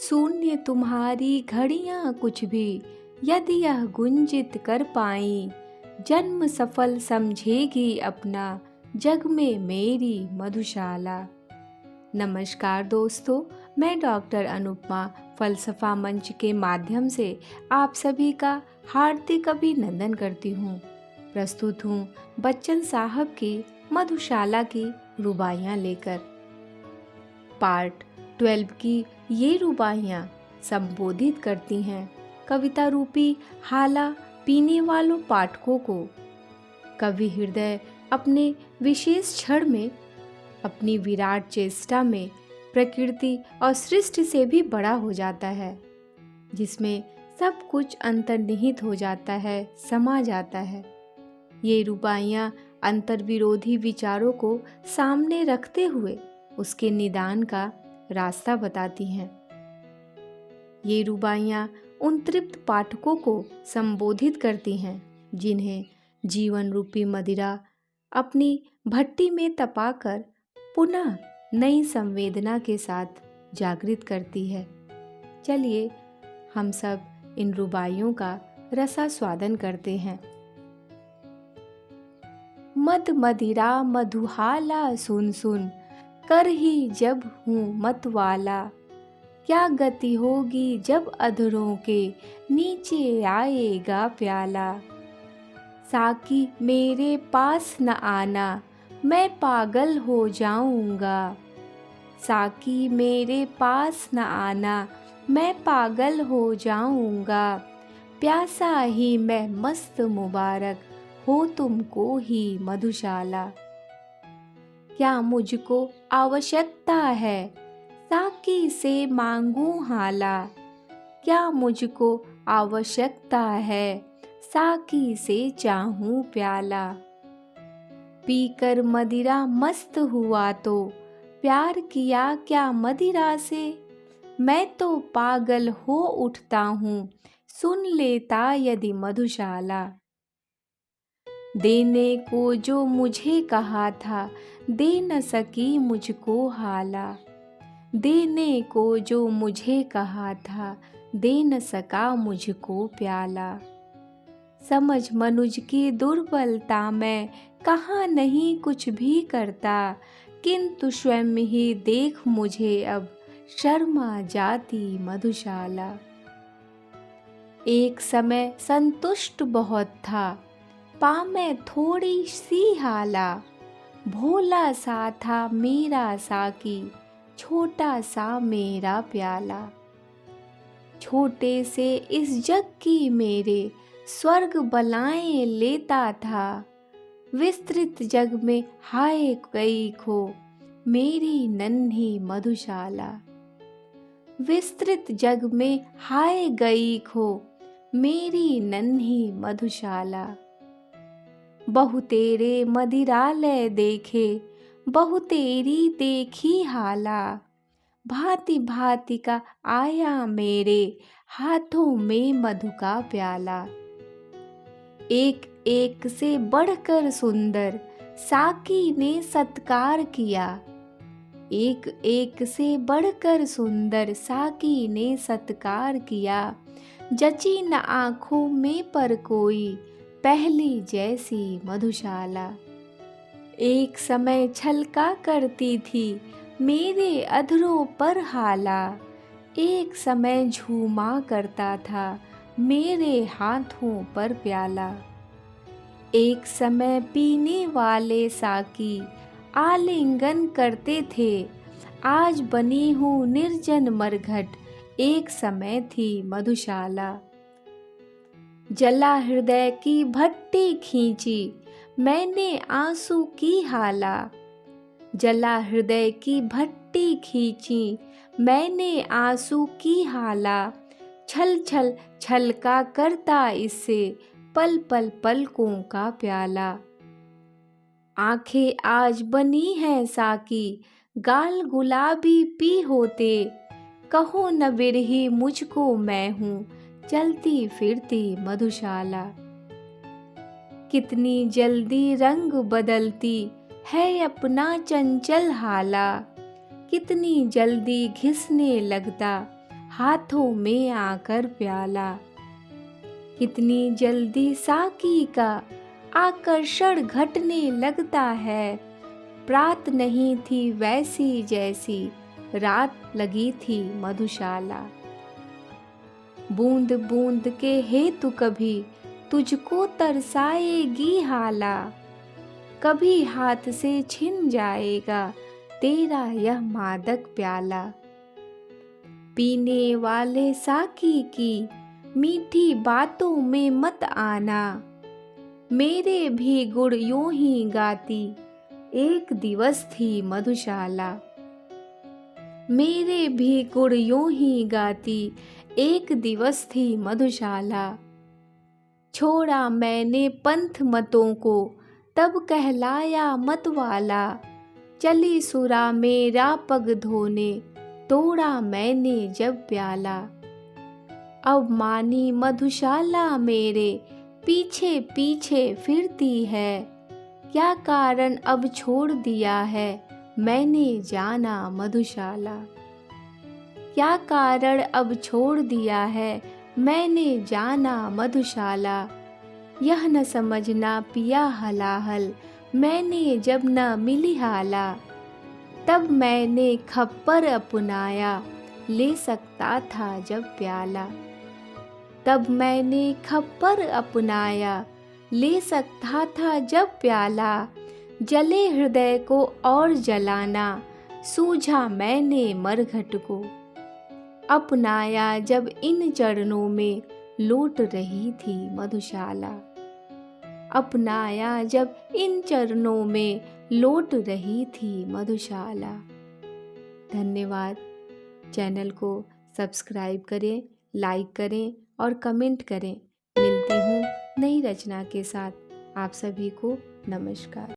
शून्य तुम्हारी घड़ियां कुछ भी, यदि यह गुंजित कर पाई, जन्म सफल समझेगी अपना, जग में मेरी मधुशाला। नमस्कार दोस्तों, मैं डॉक्टर अनुपमा फलसफा मंच के माध्यम से आप सभी का हार्दिक अभिनंदन करती हूँ। प्रस्तुत हूँ बच्चन साहब की मधुशाला की रुबाइयाँ लेकर। पार्ट 12 की ये रुबाइयाँ संबोधित करती हैं कविता रूपी हाला पीने वालों पाठकों को। कवि हृदय अपने विशेष क्षण में, अपनी विराट चेष्टा में प्रकृति और सृष्टि से भी बड़ा हो जाता है, जिसमें सब कुछ अंतर्निहित हो जाता है, समा जाता है। ये रुबाइयाँ अंतर्विरोधी विचारों को सामने रखते हुए उसके निदान का रास्ता बताती हैं। ये रुबाइयाँ उन तृप्त पाठकों को संबोधित करती हैं जिन्हें जीवन रूपी मदिरा अपनी भट्टी में तपाकर पुनः नई संवेदना के साथ जागृत करती है। चलिए हम सब इन रुबाइयों का रसास्वादन करते हैं। मद मदिरा मधुहाला सुन सुन, कर ही जब हूँ मतवाला, क्या गति होगी जब अधरों के नीचे आएगा प्याला। साकी मेरे पास न आना, मैं पागल हो जाऊंगा। साकी मेरे पास न आना, मैं पागल हो जाऊंगा। प्यासा ही मैं मस्त मुबारक, हो तुमको ही मधुशाला। क्या मुझको आवश्यकता है, साकी से मांगूं हाला। क्या मुझको आवश्यकता है, साकी से चाहूं प्याला। पीकर मदिरा मस्त हुआ तो, प्यार किया क्या मदिरा से। मैं तो पागल हो उठता हूँ, सुन लेता यदि मधुशाला। देने को जो मुझे कहा था, दे न सकी मुझको हाला। देने को जो मुझे कहा था, दे न सका मुझको प्याला। समझ मनुज की दुर्बलता मैं कहाँ नहीं कुछ भी करता, किंतु स्वयं ही देख मुझे अब, शर्मा जाती मधुशाला। एक समय संतुष्ट बहुत था, पामै थोड़ी सी हाला। भोला सा था मेरा साकी, छोटा सा मेरा प्याला। छोटे से इस जग की मेरे, स्वर्ग बलाएं लेता था। विस्तृत जग में हाय गई खो, मेरी नन्ही मधुशाला। विस्तृत जग में हाय गई खो, मेरी नन्ही मधुशाला। बहु तेरे मदिरालय देखे, बहु तेरी देखी हाला। भांति भांति का आया मेरे, हाथों में मधु का प्याला। एक एक से बढ़कर सुंदर, साकी ने सत्कार किया। एक एक से बढ़कर सुंदर, साकी ने सत्कार किया। जची न आँखों में पर कोई, पहली जैसी मधुशाला। एक समय छलका करती थी, मेरे अधरों पर हाला। एक समय झूमा करता था, मेरे हाथों पर प्याला। एक समय पीने वाले साकी, आलिंगन करते थे। आज बनी हूँ निर्जन मरघट, एक समय थी मधुशाला। जला हृदय की भट्टी खींची, मैंने आंसू की हाला। जला हृदय की भट्टी खींची, मैंने आंसू की हाला। छल छल छलका करता इससे, पल पल पलकों का प्याला। आंखें आज बनी हैं साकी, गाल गुलाबी पी होते। कहो न बिरही मुझको मैं हूँ, चलती फिरती मधुशाला। कितनी जल्दी रंग बदलती है अपना चंचल हाला। कितनी जल्दी घिसने लगता हाथों में आकर प्याला। कितनी जल्दी साकी का आकर्षण घटने लगता है, रात नहीं थी वैसी जैसी रात लगी थी मधुशाला। बूंद बूंद के हेतु कभी तुझको तरसाएगी हाला, कभी हाथ से छिन जाएगा तेरा यह मादक प्याला। पीने वाले साकी की मीठी बातों में मत आना, मेरे भी गुण यूं ही गाती एक दिवस थी मधुशाला। मेरे भी गुण यूं ही गाती एक दिवस थी मधुशाला। छोड़ा मैंने पंथ मतों को तब कहलाया मतवाला, चली सुरा मेरा पग धोने तोड़ा मैंने जब प्याला। अब मानी मधुशाला मेरे पीछे पीछे फिरती है, क्या कारण अब छोड़ दिया है मैंने जाना मधुशाला। क्या कारण अब छोड़ दिया है मैंने जाना मधुशाला। यह न समझना पिया हलाहल मैंने जब न मिली हाला, तब मैंने खप्पर अपनाया ले सकता था जब प्याला। तब मैंने खप्पर अपनाया ले सकता था जब प्याला। जले हृदय को और जलाना सूझा मैंने मरघट को, अपनाया जब इन चरणों में लौट रही थी मधुशाला। अपनाया जब इन चरणों में लौट रही थी मधुशाला। धन्यवाद। चैनल को सब्सक्राइब करें, लाइक करें और कमेंट करें। मिलती हूँ नई रचना के साथ। आप सभी को नमस्कार।